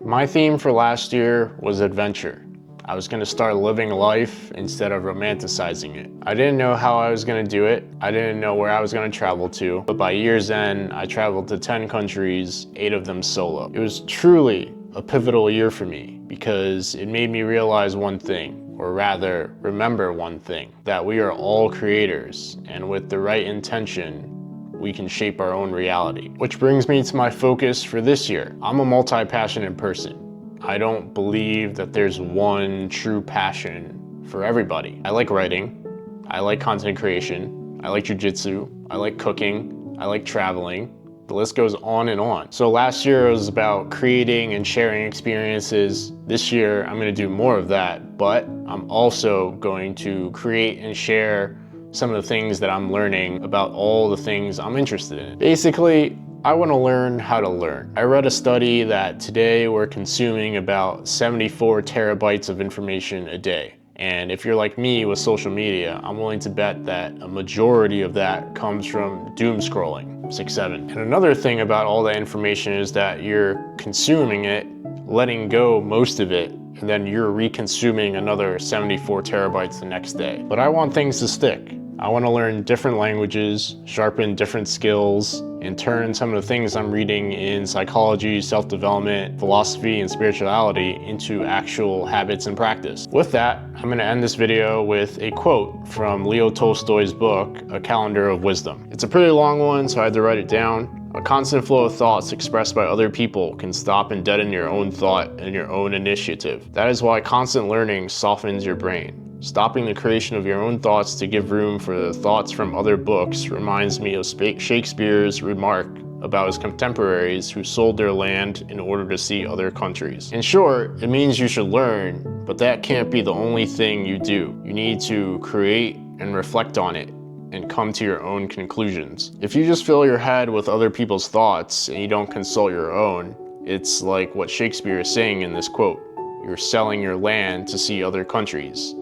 My theme for last year was adventure. I was gonna start living life instead of romanticizing it. I didn't know how I was gonna do it. I didn't know where I was gonna travel to, but by year's end, I traveled to 10 countries, 8 of them solo. It was truly a pivotal year for me because it made me realize one thing, or rather, remember one thing, that we are all creators, and with the right intention, we can shape our own reality. Which brings me to my focus for this year. I'm a multi-passionate person. I don't believe that there's one true passion for everybody. I like writing, I like content creation, I like jujitsu, I like cooking, I like traveling. The list goes on and on. So last year it was about creating and sharing experiences. This year I'm gonna do more of that, but I'm also going to create and share some of the things that I'm learning about all the things I'm interested in. Basically, I want to learn how to learn. I read a study that today we're consuming about 74 terabytes of information a day. And if you're like me with social media, I'm willing to bet that a majority of that comes from doom scrolling, 6-7. And another thing about all that information is that you're consuming it, letting go most of it, and then you're reconsuming another 74 terabytes the next day. But I want things to stick. I want to learn different languages, sharpen different skills, and turn some of the things I'm reading in psychology, self-development, philosophy, and spirituality into actual habits and practice. With that, I'm going to end this video with a quote from Leo Tolstoy's book, A Calendar of Wisdom. It's a pretty long one, so I had to write it down. A constant flow of thoughts expressed by other people can stop and deaden your own thought and your own initiative. That is why constant learning softens your brain. Stopping the creation of your own thoughts to give room for the thoughts from other books reminds me of Shakespeare's remark about his contemporaries who sold their land in order to see other countries. In short, it means you should learn, but that can't be the only thing you do. You need to create and reflect on it and come to your own conclusions. If you just fill your head with other people's thoughts and you don't consult your own, it's like what Shakespeare is saying in this quote. You're selling your land to see other countries.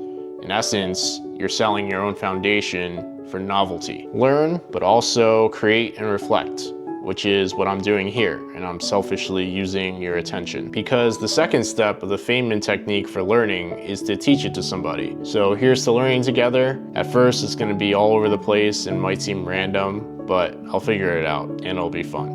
In essence, you're selling your own foundation for novelty. Learn, but also create and reflect, which is what I'm doing here, and I'm selfishly using your attention. Because the second step of the Feynman technique for learning is to teach it to somebody. So here's to learning together. At first, it's gonna be all over the place and might seem random, but I'll figure it out and it'll be fun.